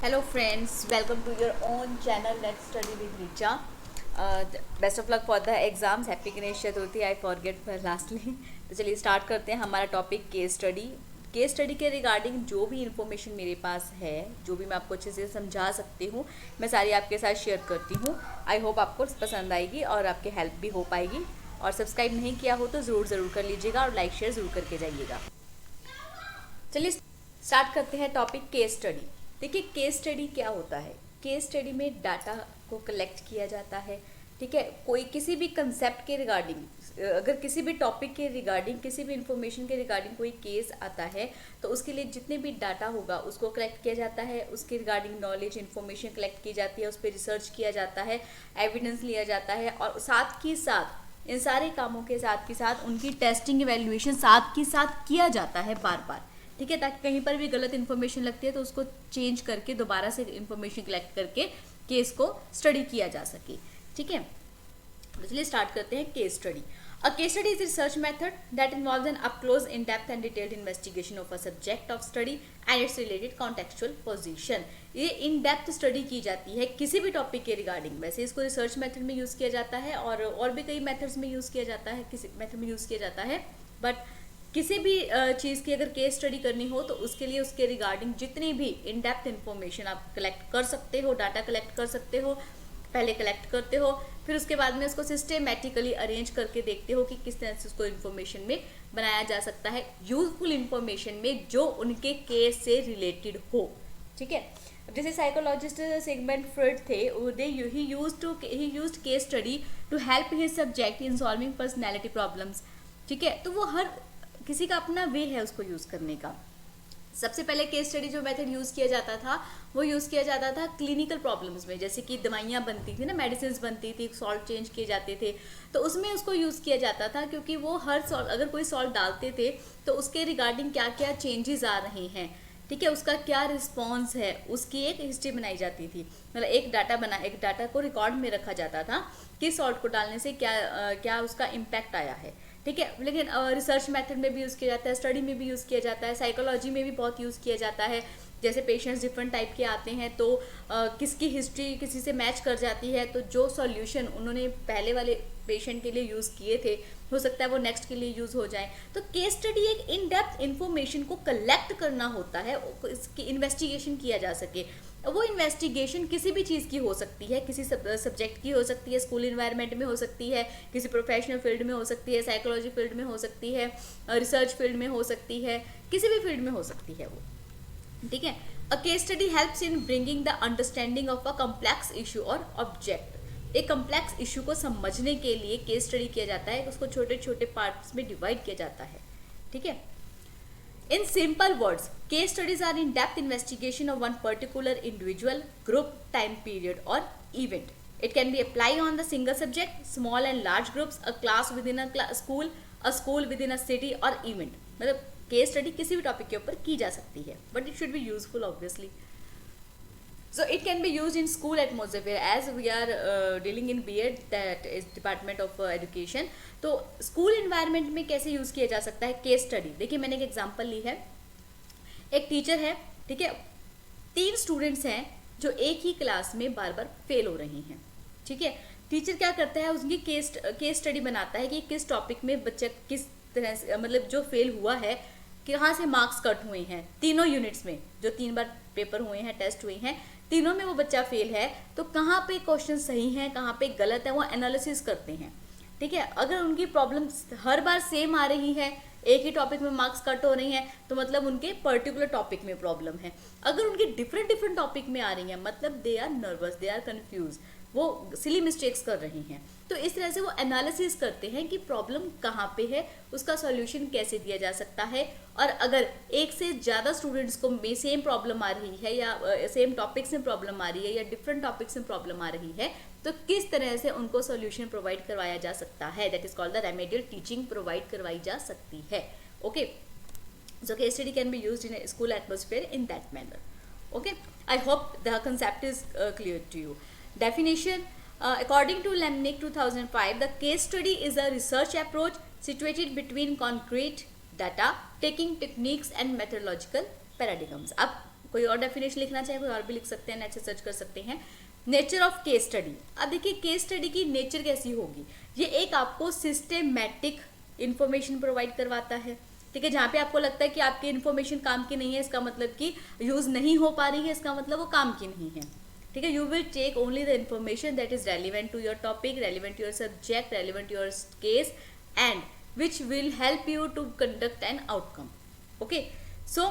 Hello friends, welcome to your own channel Let's Study with Richa. Best of luck for the exams. Happy Ganesh Chaturthi. I forget lastly. तो चलिए start करते हैं हमारा topic case study. Case study के regarding जो भी information मेरे पास है, जो भी मैं आपको अच्छे से समझा सकती हूँ, मैं सारी आपके साथ शेयर करती हूँ। आई होप आपको पसंद आएगी और आपके हेल्प भी हो पाएगी। और सब्सक्राइब नहीं किया हो तो ज़रूर कर लीजिएगा और लाइक शेयर ज़रूर करके जाइएगा। चलिए स्टार्ट करते हैं टॉपिक केस स्टडी। देखिए केस स्टडी क्या होता है। केस स्टडी में डाटा को कलेक्ट किया जाता है, ठीक है। कोई किसी भी कंसेप्ट के रिगार्डिंग, अगर किसी भी टॉपिक के रिगार्डिंग, किसी भी इंफॉर्मेशन के रिगार्डिंग कोई केस आता है तो उसके लिए जितने भी डाटा होगा उसको कलेक्ट किया जाता है, उसके रिगार्डिंग नॉलेज इन्फॉर्मेशन कलेक्ट की जाती है, उस पर रिसर्च किया जाता है, एविडेंस लिया जाता है और साथ ही साथ इन सारे कामों के साथ ही साथ उनकी टेस्टिंग इवैल्यूएशन साथ ही साथ किया जाता है बार बार, ठीक है, ताकि कहीं पर भी गलत इन्फॉर्मेशन लगती है तो उसको चेंज करके दोबारा से इन्फॉर्मेशन कलेक्ट करके केस को स्टडी किया जा सके, ठीक है। तो चलिए स्टार्ट करते हैं case study. A case study is research method that involves an up close in depth and detailed investigation of a subject of study and its related contextual position. ये इन डेप्थ स्टडी की जाती है किसी भी topic के regarding. वैसे इसको research method में यूज़ किया जाता है और भी कई मेथड्स में यूज़ किया जाता है, किसी मेथड में यूज़ किया जाता है, बट किसी भी चीज़ की अगर केस स्टडी करनी हो तो उसके लिए उसके रिगार्डिंग जितनी भी इन डेप्थ इन्फॉर्मेशन आप कलेक्ट कर सकते हो, डाटा कलेक्ट कर सकते हो, पहले कलेक्ट करते हो, फिर उसके बाद में उसको सिस्टेमेटिकली अरेंज करके देखते हो कि किस तरह से उसको इन्फॉर्मेशन में बनाया जा सकता है, यूजफुल इन्फॉर्मेशन में जो उनके केस से रिलेटेड हो, ठीक है। जैसे साइकोलॉजिस्ट सिगमंड फ्रॉइड थे, he used case study to help his subject in solving personality problems, ठीक है। तो वो हर किसी का अपना वे है उसको यूज़ करने का। सबसे पहले केस स्टडी जो मेथड यूज़ किया जाता था वो यूज़ किया जाता था क्लिनिकल प्रॉब्लम्स में, जैसे कि दवाइयाँ बनती थी ना, मेडिसिन बनती थी, सॉल्ट चेंज किए जाते थे, तो उसमें उसको यूज़ किया जाता था क्योंकि वो हर सॉल्ट, अगर कोई सॉल्ट डालते थे तो उसके रिगार्डिंग क्या क्या चेंजेस आ रहे हैं, ठीक है, उसका क्या रिस्पॉन्स है, उसकी एक हिस्ट्री बनाई जाती थी। मतलब एक डाटा को रिकॉर्ड में रखा जाता था कि सॉल्ट को डालने से क्या उसका इम्पैक्ट आया है, ठीक है। लेकिन रिसर्च मेथड में भी यूज़ किया जाता है, स्टडी में भी यूज़ किया जाता है, साइकोलॉजी में भी बहुत यूज़ किया जाता है। जैसे पेशेंट्स डिफरेंट टाइप के आते हैं तो किसकी हिस्ट्री किसी से मैच कर जाती है, तो जो सॉल्यूशन उन्होंने पहले वाले पेशेंट के लिए यूज़ किए थे हो सकता है वो नेक्स्ट के लिए यूज़ हो जाए। तो केस स्टडी एक इन डेप्थ इन्फॉर्मेशन को कलेक्ट करना होता है, इसकी इन्वेस्टिगेशन किया जा सके। वो इन्वेस्टिगेशन किसी भी चीज़ की हो सकती है, किसी सब्जेक्ट की हो सकती है, स्कूल इन्वायरमेंट में हो सकती है, किसी प्रोफेशनल फील्ड में हो सकती है, साइकोलॉजी फील्ड में हो सकती है, रिसर्च फील्ड में हो सकती है, किसी भी फील्ड में हो सकती है वो, ठीक है। अ case study helps in bringing the understanding of a complex issue और ऑब्जेक्ट। एक कम्प्लेक्स इशू को समझने के लिए केस स्टडी किया जाता है, उसको छोटे छोटे पार्ट्स में डिवाइड किया जाता है, ठीक है। In simple words, case studies are in-depth investigation of one particular individual, group, time period or event. It can be applied on the single subject, small and large groups, a class within a school within a city or event. मतलब case study किसी भी topic के ऊपर की जा सकती है, but it should be useful obviously. So it can be used in school atmosphere as we are dealing in B.Ed, that is Department of Education. तो स्कूल इन्वायरमेंट में कैसे यूज़ किया जा सकता है केस स्टडी। देखिए मैंने एक एग्जांपल ली है, एक टीचर है, ठीक है, 3 स्टूडेंट्स हैं जो एक ही क्लास में बार बार फेल हो रही हैं, ठीक है। टीचर क्या करता है, उसकी केस स्टडी बनाता है कि किस टॉपिक में बच्चा किस तरह से, मतलब जो फेल हुआ है कहाँ से मार्क्स कट हुए हैं, तीनों यूनिट्स में जो 3 बार पेपर हुए हैं, टेस्ट हुए हैं, तीनों में वो बच्चा फेल है, तो कहाँ पे क्वेश्चन सही हैं, कहाँ पे गलत है, वो एनालिसिस करते हैं, ठीक है। अगर उनकी प्रॉब्लम हर बार सेम आ रही है, एक ही टॉपिक में मार्क्स कट हो रही हैं, तो मतलब उनके पर्टिकुलर टॉपिक में प्रॉब्लम है। अगर उनकी डिफरेंट टॉपिक में आ रही हैं, मतलब they are nervous, they are confuse, वो सिली मिस्टेक्स कर रही हैं, तो इस तरह से वो एनालिसिस करते हैं कि प्रॉब्लम कहाँ पे है, उसका सॉल्यूशन कैसे दिया जा सकता है। और अगर एक से ज़्यादा स्टूडेंट्स को सेम प्रॉब्लम आ रही है या सेम टॉपिक्स में प्रॉब्लम आ रही है या डिफरेंट टॉपिक्स में प्रॉब्लम आ रही है, तो किस तरह से उनको सॉल्यूशन प्रोवाइड करवाया जा सकता है, that is called the remedial teaching provide करवाई जा सकती है। Okay, so case study can be used in school atmosphere in that manner. Okay, I hope the concept is clear to you. Definition: according to Lemnick 2005, the case study is a research approach situated between concrete data, taking techniques and methodological paradigms. अब कोई और definition लिखना चाहे कोई और भी लिख सकते हैं, नेट से सर्च कर सकते हैं। Nature of case study. अब देखिए केस स्टडी की नेचर कैसी होगी, ये एक आपको सिस्टेमेटिक इंफॉर्मेशन प्रोवाइड करवाता है, ठीक है। जहाँ पे आपको लगता है कि आपकी इन्फॉर्मेशन काम की नहीं है, इसका मतलब कि यूज नहीं हो पा रही है, इसका मतलब वो काम की नहीं है, ठीक है। You will take only the information that is relevant to your topic, relevant to your subject, relevant to your case and which will help you to conduct an outcome. Okay, so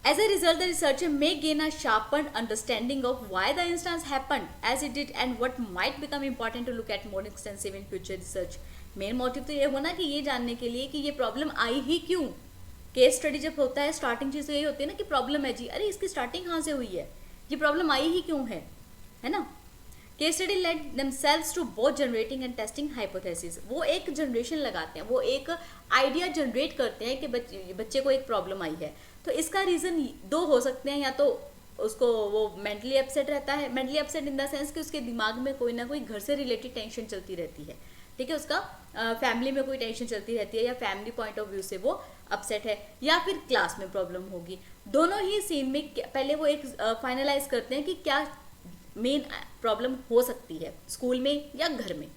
as a result the researcher may gain a sharpened understanding of why the instance happened as it did and what might become important to look at more extensive in future research. Main motive तो ये होना कि ये जानने के लिए कि ये प्रॉब्लम आई ही क्यों। केस स्टडी जब होता है स्टार्टिंग चीज़ तो यही होती है ना कि प्रॉब्लम है जी, अरे इसकी स्टार्टिंग कहाँ से हुई है, ये प्रॉब्लम आई ही क्यों है ना। Case study led themselves to both generating and testing hypothesis. वो एक जनरेशन लगाते हैं, वो एक आइडिया जनरेट करते हैं कि बच्चे को एक प्रॉब्लम आई है। तो इसका रीज़न दो हो सकते हैं, या तो उसको वो मेंटली अपसेट रहता है, mentally upset in the sense कि उसके दिमाग में कोई ना कोई घर से रिलेटेड टेंशन चलती रहती है, ठीक है, उसका फैमिली में कोई टेंशन चलती रहती है या फैमिली पॉइंट ऑफ व्यू से वो अपसेट है, या फिर क्लास में प्रॉब्लम होगी। दोनों ही सीन में पहले वो एक फाइनलाइज करते हैं कि क्या मेन प्रॉब्लम हो सकती है स्कूल में या घर में,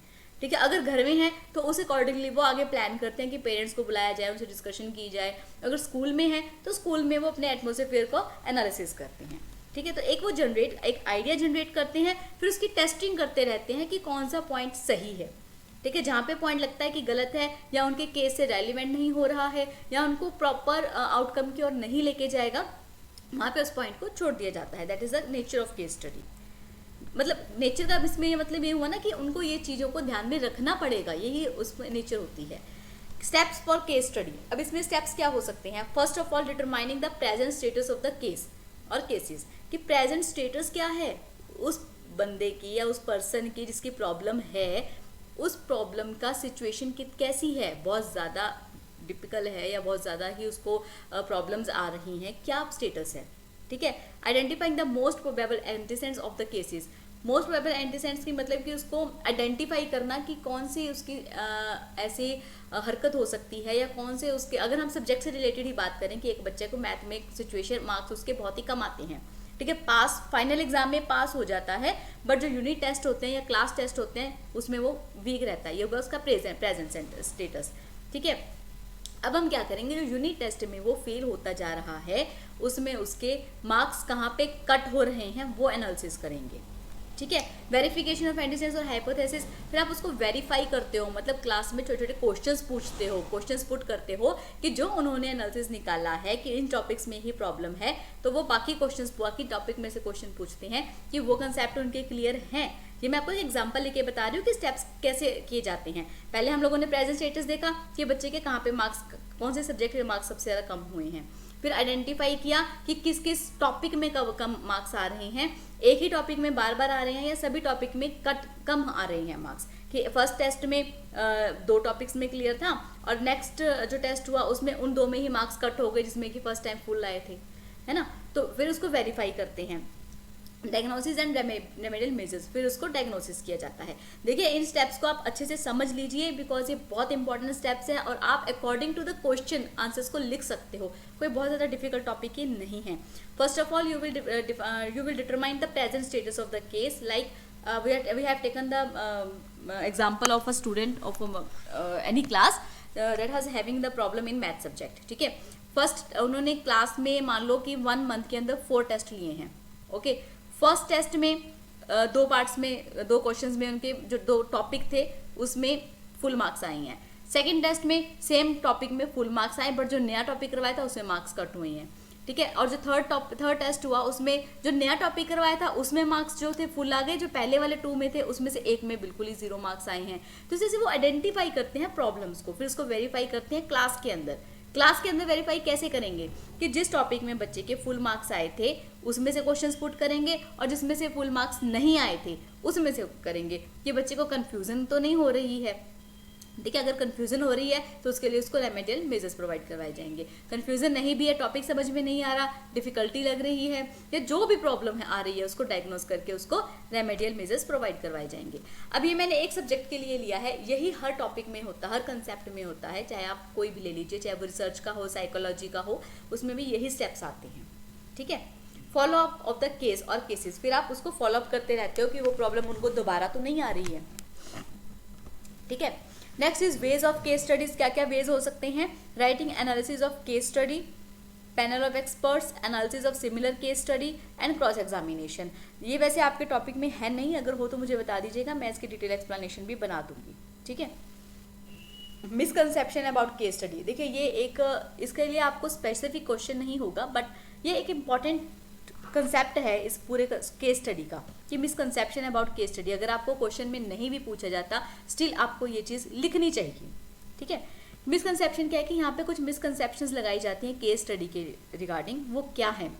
ठीक है। अगर घर में है तो उस अकॉर्डिंगली वो आगे प्लान करते हैं कि पेरेंट्स को बुलाया जाए, उनसे डिस्कशन की जाए। अगर स्कूल में है तो स्कूल में वो अपने एटमोसफियर को एनालिसिस करते हैं, ठीक है। तो एक वो एक आइडिया जनरेट करते हैं, फिर उसकी टेस्टिंग करते रहते हैं कि कौन सा पॉइंट सही है, ठीक है। जहाँ पे पॉइंट लगता है कि गलत है या उनके केस से रेलिवेंट नहीं हो रहा है या उनको प्रॉपर आउटकम की ओर नहीं लेके जाएगा, वहाँ पे उस पॉइंट को छोड़ दिया जाता है। That is the nature of case study. मतलब नेचर का इसमें ये मतलब ये हुआ ना कि उनको ये चीज़ों को ध्यान में रखना पड़ेगा, यही उसमें नेचर होती है। Steps for case study. अब इसमें स्टेप्स क्या हो सकते हैं। First of all determining the present status of the case और केसेस, कि प्रेजेंट स्टेटस क्या है उस बंदे की या उस पर्सन की जिसकी प्रॉब्लम है, उस प्रॉब्लम का सिचुएशन कैसी है, बहुत ज़्यादा डिफिकल्ट है या बहुत ज़्यादा ही उसको प्रॉब्लम्स आ रही हैं, क्या स्टेटस है, ठीक है। Identifying the most probable antecedents of the cases. Most probable antecedents की मतलब कि उसको आइडेंटिफाई करना कि कौन सी उसकी ऐसी हरकत हो सकती है या कौन से उसके, अगर हम सब्जेक्ट से रिलेटेड ही बात करें कि एक बच्चे को मैथ में सिचुएशन मार्क्स उसके बहुत ही कम आते हैं, ठीक है, पास फाइनल एग्जाम में पास हो जाता है, बट जो यूनिट टेस्ट होते हैं या क्लास टेस्ट होते हैं उसमें वो वीक रहता है, ये होगा उसका प्रेजेंट स्टेटस, ठीक है। अब हम क्या करेंगे, जो यूनिट टेस्ट में वो फेल होता जा रहा है उसमें उसके मार्क्स कहाँ पे कट हो रहे हैं वो एनालिसिस करेंगे, ठीक है। वेरिफिकेशन ऑफ एंटीसेडेंट्स और हाइपोथेसिस, फिर आप उसको वेरीफाई करते हो, मतलब क्लास में छोटे छोटे क्वेश्चंस पूछते हो, क्वेश्चंस पुट करते हो कि जो उन्होंने एनालिसिस निकाला है कि इन टॉपिक्स में ही प्रॉब्लम है, तो वो बाकी क्वेश्चंस बाकी टॉपिक में से क्वेश्चन पूछते हैं कि वो कंसेप्ट उनके क्लियर हैं। ये मैं आपको एक एग्जांपल लेके बता रही हूँ कि स्टेप्स कैसे किए जाते हैं। पहले हम लोगों ने प्रेजेंट स्टेटस देखा कि बच्चे के कहाँ पे मार्क्स, कौन से सब्जेक्ट के मार्क्स सबसे ज़्यादा कम हुए हैं, फिर आइडेंटिफाई किया कि किस किस टॉपिक में कम मार्क्स आ रहे हैं, एक ही टॉपिक में बार बार आ रहे हैं या सभी टॉपिक में कम आ रहे हैं मार्क्स, कि फर्स्ट टेस्ट में 2 टॉपिक्स में क्लियर था और नेक्स्ट जो टेस्ट हुआ उसमें उन 2 में ही मार्क्स कट हो गए जिसमें कि फर्स्ट टाइम फुल आए थे, है ना। तो फिर उसको वेरीफाई करते हैं, डायग्नोसिस एंड रेमेडियल मेजर्स, फिर उसको डायग्नोसिस किया जाता है। देखिए इन स्टेप्स को आप अच्छे से समझ लीजिए बिकॉज ये बहुत इंपॉर्टेंट स्टेप्स हैं और आप according to the question answers को लिख सकते हो, कोई बहुत ज़्यादा डिफिकल्ट टॉपिक ही नहीं है। First of all you will determine the present status of the case, like we have taken the example of a student of any class that was having the problem in math subject, ठीक है। First उन्होंने class में मान लो कि 1 month के अंदर 4 test लिए हैं, ओके। फर्स्ट टेस्ट में 2 पार्ट्स में 2 क्वेश्चंस में उनके जो 2 टॉपिक थे उसमें फुल मार्क्स आए हैं। सेकंड टेस्ट में सेम टॉपिक में फुल मार्क्स आए, बट जो नया टॉपिक करवाया था उसमें मार्क्स कट हुए हैं, ठीक है। और जो थर्ड टेस्ट हुआ उसमें जो नया टॉपिक करवाया था उसमें मार्क्स जो थे फुल आ गए, जो पहले वाले 2 में थे उसमें से एक में बिल्कुल ही 0 मार्क्स आए हैं। तो जैसे वो आइडेंटिफाई करते हैं प्रॉब्लम्स को, फिर उसको वेरीफाई करते हैं क्लास के अंदर। क्लास के अंदर वेरीफाई कैसे करेंगे कि जिस टॉपिक में बच्चे के फुल मार्क्स आए थे उसमें से क्वेश्चंस पुट करेंगे और जिसमें से फुल मार्क्स नहीं आए थे उसमें से करेंगे कि बच्चे को कंफ्यूजन तो नहीं हो रही है, ठीक है। अगर कंफ्यूजन हो रही है तो उसके लिए उसको रेमेडियल मेजर्स प्रोवाइड करवाए जाएंगे। कंफ्यूजन नहीं भी है, टॉपिक समझ में नहीं आ रहा, डिफिकल्टी लग रही है या जो भी प्रॉब्लम है आ रही है उसको डायग्नोस करके उसको रेमेडियल मेजर्स प्रोवाइड करवाए जाएंगे। अब ये मैंने एक सब्जेक्ट के लिए लिया है, यही हर टॉपिक में होता है, हर कंसेप्ट में होता है, चाहे आप कोई भी ले लीजिए, चाहे वो रिसर्च का हो, साइकोलॉजी का हो, उसमें भी यही स्टेप्स आते हैं, ठीक है, follow up of the case और केसेस, फिर आप उसको फॉलो अप करते रहते हो कि वो प्रॉब्लम उनको दोबारा तो नहीं आ रही है, ठीक है। Next is ways of case studies, क्या क्या वेज हो सकते हैं, writing analysis of case study, panel of experts, analysis of similar case study and cross examination. ये वैसे आपके टॉपिक में है नहीं, अगर हो तो मुझे बता दीजिएगा, मैं इसकी डिटेल एक्सप्लेनेशन भी बना दूंगी, ठीक है। मिसकंसेप्शन अबाउट केस स्टडी, देखिए ये एक, इसके लिए आपको स्पेसिफिक क्वेश्चन नहीं होगा, बट ये एक इम्पॉर्टेंट कंसेप्ट है इस पूरे केस स्टडी का, कि मिसकंसेप्शन अबाउट केस स्टडी, अगर आपको क्वेश्चन में नहीं भी पूछा जाता स्टिल आपको ये चीज़ लिखनी चाहिए, ठीक है। मिसकंसेप्शन क्या है कि यहाँ पे कुछ मिसकंसेप्शंस लगाई जाती हैं केस स्टडी के रिगार्डिंग, वो क्या है।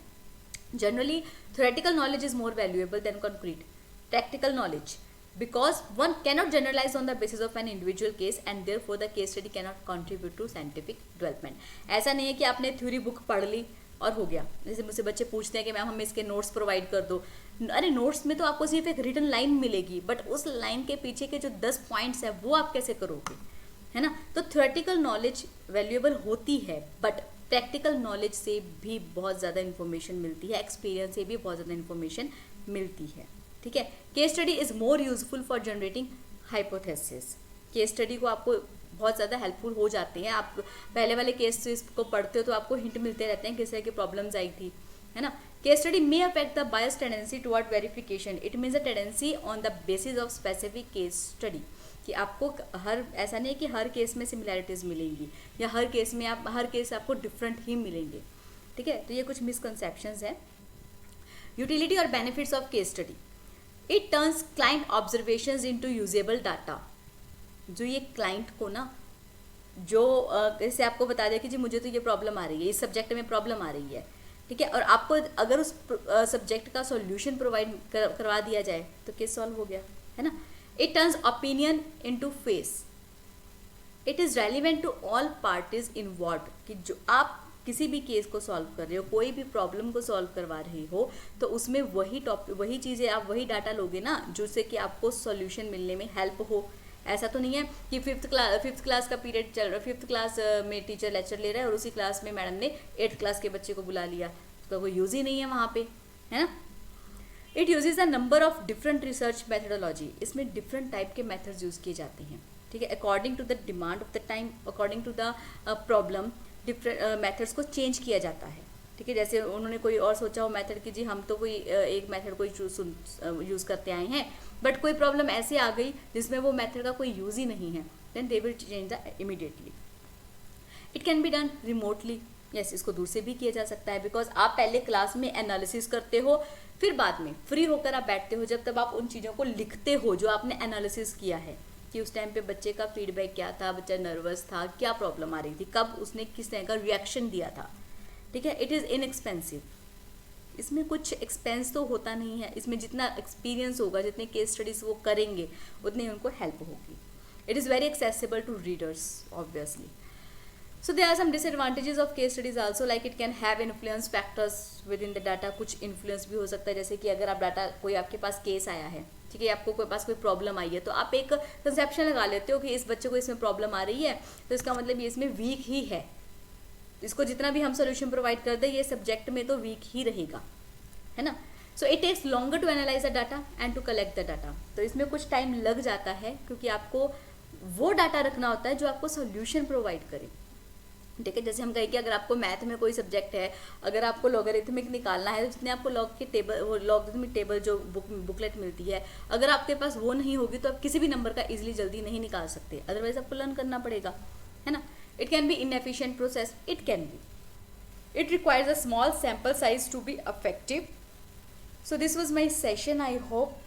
Generally theoretical knowledge is more valuable then concrete practical knowledge, because one cannot generalize on the basis of an individual case and therefore the case study cannot contribute to scientific development। ऐसा नहीं है कि आपने theory book पढ़ ली और हो गया। जैसे मुझसे बच्चे पूछते हैं कि मैम हमें इसके नोट्स प्रोवाइड कर दो, अरे नोट्स में तो आपको सिर्फ एक रिटन लाइन मिलेगी, बट उस लाइन के पीछे के जो 10 पॉइंट्स है वो आप कैसे करोगे, है ना। तो थ्योरेटिकल नॉलेज वैल्यूएबल होती है, बट प्रैक्टिकल नॉलेज से भी बहुत ज़्यादा इन्फॉर्मेशन मिलती है, एक्सपीरियंस से भी बहुत ज़्यादा इन्फॉर्मेशन मिलती है, ठीक है। Case study is more useful for generating hypothesis, case study को आपको बहुत ज़्यादा हेल्पफुल हो जाते हैं, आप पहले वाले केसेस को पढ़ते हो तो आपको हिंट मिलते रहते हैं किस तरह की प्रॉब्लम्स आई थी, है ना। Case study may affect the bias tendency toward verification, it means a tendency on the basis of specific case study, कि आपको हर, ऐसा नहीं कि हर केस में सिमिलैरिटीज़ मिलेंगी या हर केस में आप, हर केस आपको डिफरेंट ही मिलेंगे, ठीक है। तो ये कुछ मिसकंसेप्शंस हैं। यूटिलिटी और benefits of case study, it turns client observations into usable data, जो ये क्लाइंट को ना, जो जैसे आपको बता दिया कि जी मुझे तो ये प्रॉब्लम आ रही है, इस सब्जेक्ट में प्रॉब्लम आ रही है, ठीक है, और आपको अगर उस सब्जेक्ट का सॉल्यूशन प्रोवाइड करवा दिया जाए तो केस सॉल्व हो गया, है ना। It turns opinion into face, it is relevant to all parties involved, कि जो आप किसी भी केस को सॉल्व कर रहे हो, कोई भी प्रॉब्लम को सॉल्व करवा रहे हो, तो उसमें वही टॉपिक, वही चीज़ें, आप वही डाटा लोगे ना जिससे कि आपको सॉल्यूशन मिलने में हेल्प हो। ऐसा तो नहीं है कि फिफ्थ क्लास का पीरियड चल रहा है, 5th क्लास में टीचर लेक्चर ले रहा है और उसी क्लास में मैडम ने 8th क्लास के बच्चे को बुला लिया, तो कोई यूज़ ही नहीं है वहाँ पे, है ना। It uses a number of different research methodology, इसमें डिफरेंट टाइप के मेथड्स यूज़ किए जाते हैं, ठीक है, according to the demand of the time, according to the problem, different methods को चेंज किया जाता है, ठीक है। जैसे उन्होंने कोई और सोचा हो मेथड कि जी हम तो कोई एक मेथड को यूज़ करते आए हैं, बट कोई प्रॉब्लम ऐसे आ गई जिसमें वो मेथड का कोई यूज़ ही नहीं है, then they will change the immediately. It can be done remotely, yes, इसको दूर से भी किया जा सकता है, बिकॉज आप पहले क्लास में एनालिसिस करते हो, फिर बाद में फ्री होकर आप बैठते हो, जब तब आप उन चीज़ों को लिखते हो जो आपने एनालिसिस किया है, कि उस टाइम पे बच्चे का फीडबैक क्या था, बच्चा नर्वस था, क्या प्रॉब्लम आ रही थी, कब उसने किस तरह का रिएक्शन दिया था, ठीक है। इट इज़ इनएक्सपेंसिव, इसमें कुछ एक्सपेंस तो होता नहीं है, इसमें जितना एक्सपीरियंस होगा, जितने केस स्टडीज़ वो करेंगे उतनी उनको हेल्प होगी। It is very accessible to readers obviously. So there are some disadvantages of case studies also, like it can have influence factors within the data, कुछ influence भी हो सकता है, जैसे कि अगर आप डाटा, कोई आपके पास केस आया है, ठीक है, आपको कोई पास कोई प्रॉब्लम आई है, तो आप एक कंसेप्शन लगा लेते हो कि इस बच्चे को इसमें प्रॉब्लम आ रही है, तो इसका मतलब ये इसमें वीक ही है, इसको जितना भी हम सोल्यूशन प्रोवाइड कर दें ये सब्जेक्ट में तो वीक ही रहेगा, है ना। So it takes longer to analyse the data and to collect the data, तो इसमें कुछ टाइम लग जाता है, क्योंकि आपको वो डाटा रखना होता है जो आपको सोल्यूशन प्रोवाइड करे, ठीक है। जैसे हम कहें कि अगर आपको मैथ में कोई सब्जेक्ट है, अगर आपको लॉगरिथमिक निकालना है, तो जितने आपको लॉग की टेबल, वो लॉगरिथमिक टेबल जो बुकलेट मिलती है, अगर आपके पास वो नहीं होगी तो आप किसी भी नंबर का इजीली जल्दी नहीं निकाल सकते, अदरवाइज आपको लर्न करना पड़ेगा, है ना। It can be inefficient process, it can be, it requires a small sample size to be effective. So this was my session, I hope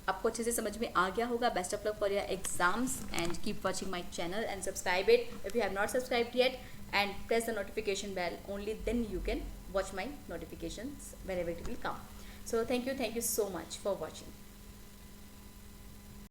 आपको अच्छे से समझ में आ गया होगा। Best of luck for your exams and keep watching my channel and subscribe it if you have not subscribed yet, and press the notification bell, only then you can watch my notifications whenever it will come. So thank you so much for watching.